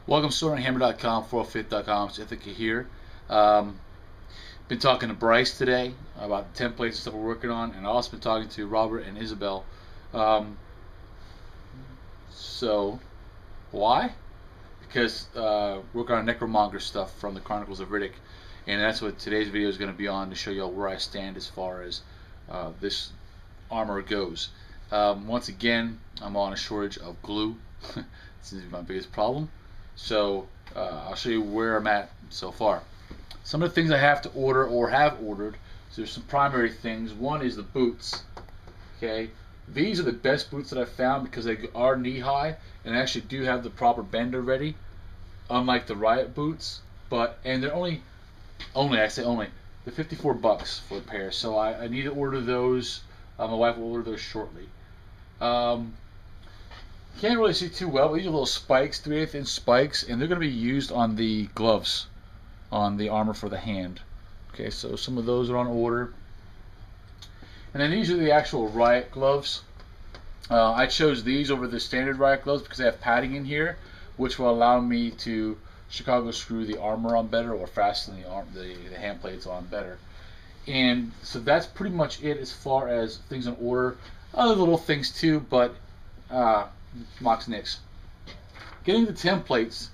Welcome to SwordandHammer.com, 405th.com. It's Ithaca here. Been talking to Bryce today about the templates and stuff we're working on, and I've also been talking to Robert and Isabel. So, why? Because working on Necromonger stuff from the Chronicles of Riddick, and that's what today's video is going to be on, to show you all where I stand as far as this armor goes. Once again, I'm on a shortage of glue. This is my biggest problem. So I'll show you where I'm at so far. Some of the things I have to order or have ordered. So there's some primary things. One is the boots. Okay, these are the best boots that I've found because they are knee high and actually do have the proper bend already, unlike the Riot boots. And they're only they're 54 bucks for a pair. So I need to order those. My wife will order those shortly. Can't really see too well, but these are little spikes, 3/8 inch spikes, and they're going to be used on the gloves, on the armor for the hand. Okay, so some of those are on order. And then these are the actual Riot gloves. I chose these over the standard Riot gloves because they have padding in here, which will allow me to Chicago screw the armor on better or fasten the hand plates on better. And so that's pretty much it as far as things on order. Other little things too, but Mox Nix. Getting the templates.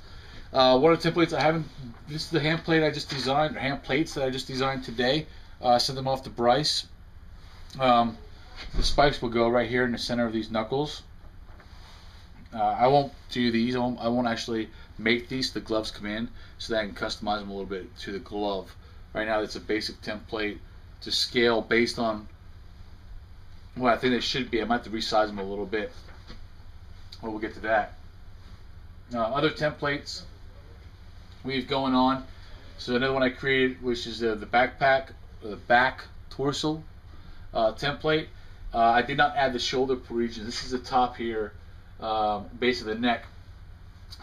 One of the templates I haven't. This is the hand plate I just designed, or hand plates that I just designed today. Sent them off to Bryce. The spikes will go right here in the center of these knuckles. I won't do these. I won't actually make these. The gloves come in, so that I can customize them a little bit to the glove. Right now, it's a basic template to scale based on what I think they should be. I might have to resize them a little bit. Well, we'll get to that. Other templates we have going on. So another one I created, which is the backpack, the back torso template. I did not add the shoulder region. This is the top here, base of the neck.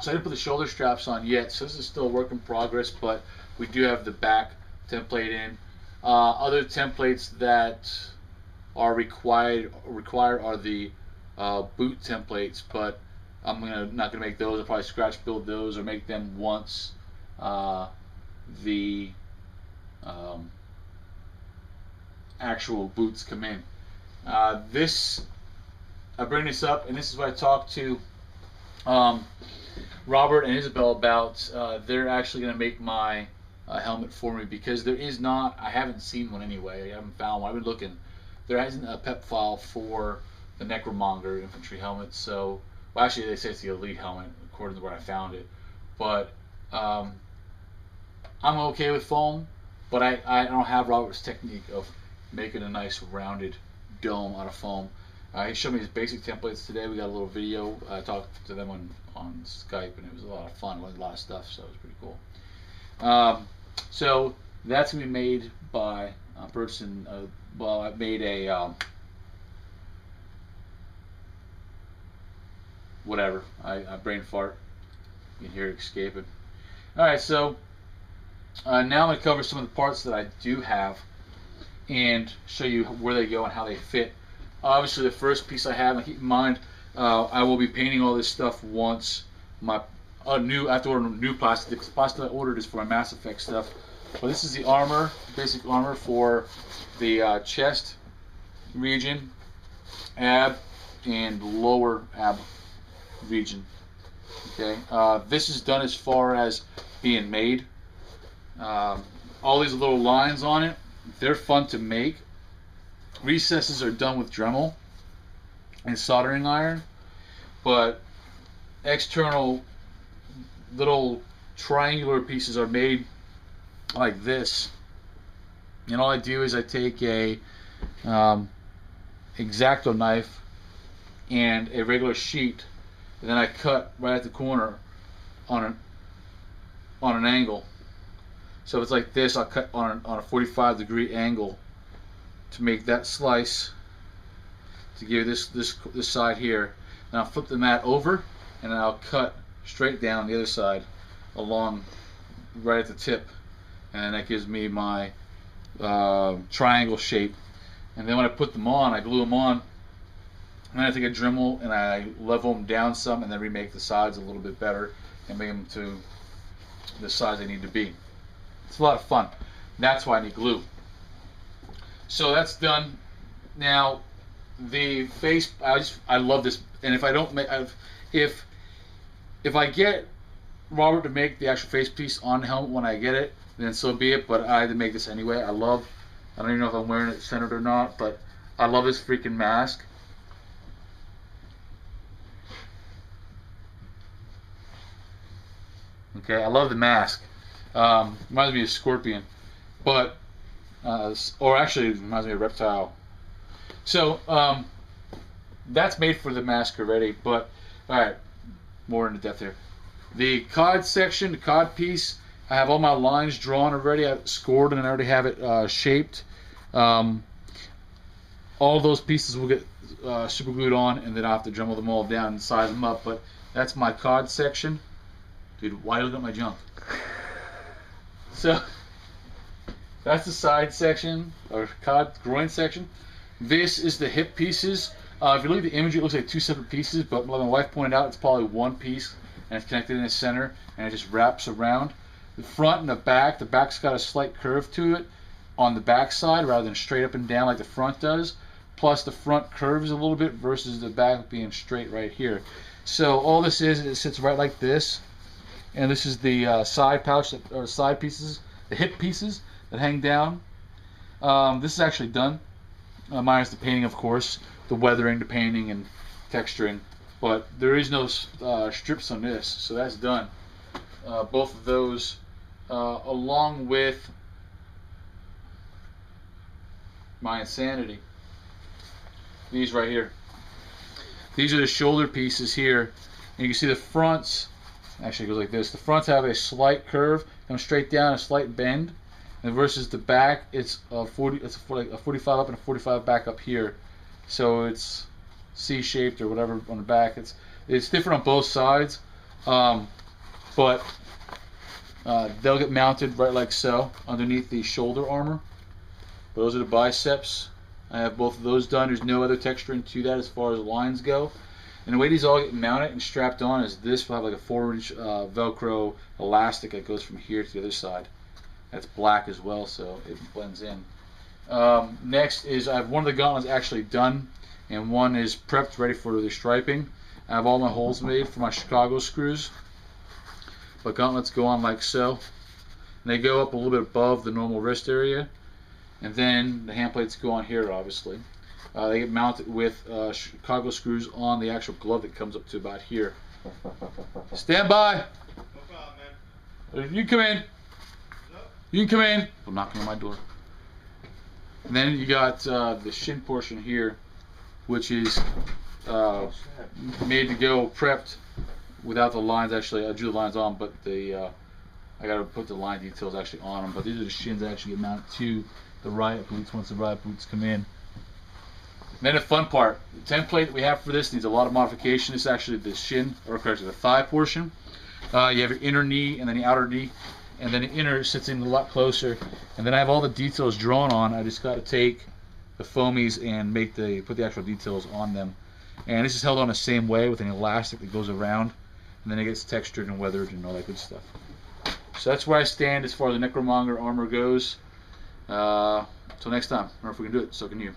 So I didn't put the shoulder straps on yet. So this is still a work in progress, but we do have the back template in. Other templates that are required are the boot templates, but I'm not gonna make those. I'll probably scratch build those or make them once the actual boots come in. I bring this up, and this is what I talked to Robert and Isabel about. They're actually gonna make my helmet for me because there is not. I haven't seen one anyway. I haven't found one. I've been looking. There isn't a PEP file for the Necromonger infantry helmet. So, well, actually, they say it's the elite helmet according to where I found it. But I'm okay with foam, but I don't have Robert's technique of making a nice rounded dome out of foam. He showed me his basic templates today. We got a little video. I talked to them on Skype, and it was a lot of fun. Learned a lot of stuff, so it was pretty cool. So that's gonna be made by a person. Well, I made a whatever. I brain fart. You can hear it escaping. Alright, so now I'm going to cover some of the parts that I do have and show you where they go and how they fit. Obviously, the first piece I have, and keep in mind, I will be painting all this stuff once my I have to order new plastic. The plastic I ordered is for my Mass Effect stuff. But this is the armor, basic armor for the chest region, ab, and lower ab region. Okay, this is done as far as being made. All these little lines on it, they're fun to make. Recesses are done with Dremel and soldering iron, but external little triangular pieces are made like this. And all I do is I take a X-Acto knife and a regular sheet, and then I cut right at the corner on an angle. So if it's like this, I'll cut on a 45-degree angle to make that slice to give this side here. And I'll flip the mat over, and then I'll cut straight down the other side along right at the tip, and that gives me my triangle shape. And then when I put them on, I glue them on, and then I take a Dremel and I level them down some and then remake the sides a little bit better and make them to the size they need to be. It's a lot of fun. That's why I need glue. So that's done. Now the face, I love this, and if I don't make, if I get Robert to make the actual face piece on the helmet when I get it, then so be it, but I had to make this anyway. I don't even know if I'm wearing it centered or not, but I love this freaking mask. Okay, I love the mask. Reminds me of Scorpion, but or actually it reminds me of Reptile. So that's made for the mask already. But all right, more into depth here. The cod section, the cod piece, I have all my lines drawn already. I've scored and I already have it shaped. All those pieces will get super glued on, and then I have to jumble them all down and size them up. But that's my cod section. Dude, why look at my junk? So that's the side section, or cod groin section. This is the hip pieces. If you look at the image, it looks like two separate pieces, but my wife pointed out it's probably one piece, and it's connected in the center, and it just wraps around. The front and the back's got a slight curve to it on the back side rather than straight up and down like the front does. Plus the front curves a little bit versus the back being straight right here. So all this is, it sits right like this. And this is the side pouch, or side pieces, the hip pieces that hang down. This is actually done. Minus the painting, of course, the weathering, the painting, and texturing. But there is no strips on this, so that's done. Both of those, along with my Insanity. These right here. These are the shoulder pieces here. And you can see the fronts. Actually, it goes like this. The fronts have a slight curve, comes straight down, a slight bend, and versus the back, it's a 45 up and a 45 back up here. So it's C-shaped or whatever on the back. It's different on both sides, but they'll get mounted right like so underneath the shoulder armor. Those are the biceps. I have both of those done. There's no other texturing to that as far as lines go. And the way these all get mounted and strapped on is this will have like a 4-inch Velcro elastic that goes from here to the other side. That's black as well, so it blends in. Next is I have one of the gauntlets actually done, and one is prepped, ready for the striping. I have all my holes made for my Chicago screws. But gauntlets go on like so. And they go up a little bit above the normal wrist area. And then the hand plates go on here, obviously. They get mounted with Chicago screws on the actual glove that comes up to about here. Stand by. No problem, man. You can come in. No. You can come in. I'm knocking on my door. And then you got the shin portion here, which is made to go prepped without the lines. Actually, I drew the lines on, but I got to put the line details actually on them. But these are the shins that actually get mounted to the riot boots once the riot boots come in. And then the fun part, the template that we have for this needs a lot of modification. It's actually the shin, or correctly, the thigh portion. You have your inner knee and then the outer knee, and then the inner sits in a lot closer. And then I have all the details drawn on. I just got to take the foamies and put the actual details on them. And this is held on the same way with an elastic that goes around, and then it gets textured and weathered and all that good stuff. So that's where I stand as far as the Necromonger armor goes. Until next time, remember, if we can do it, so can you.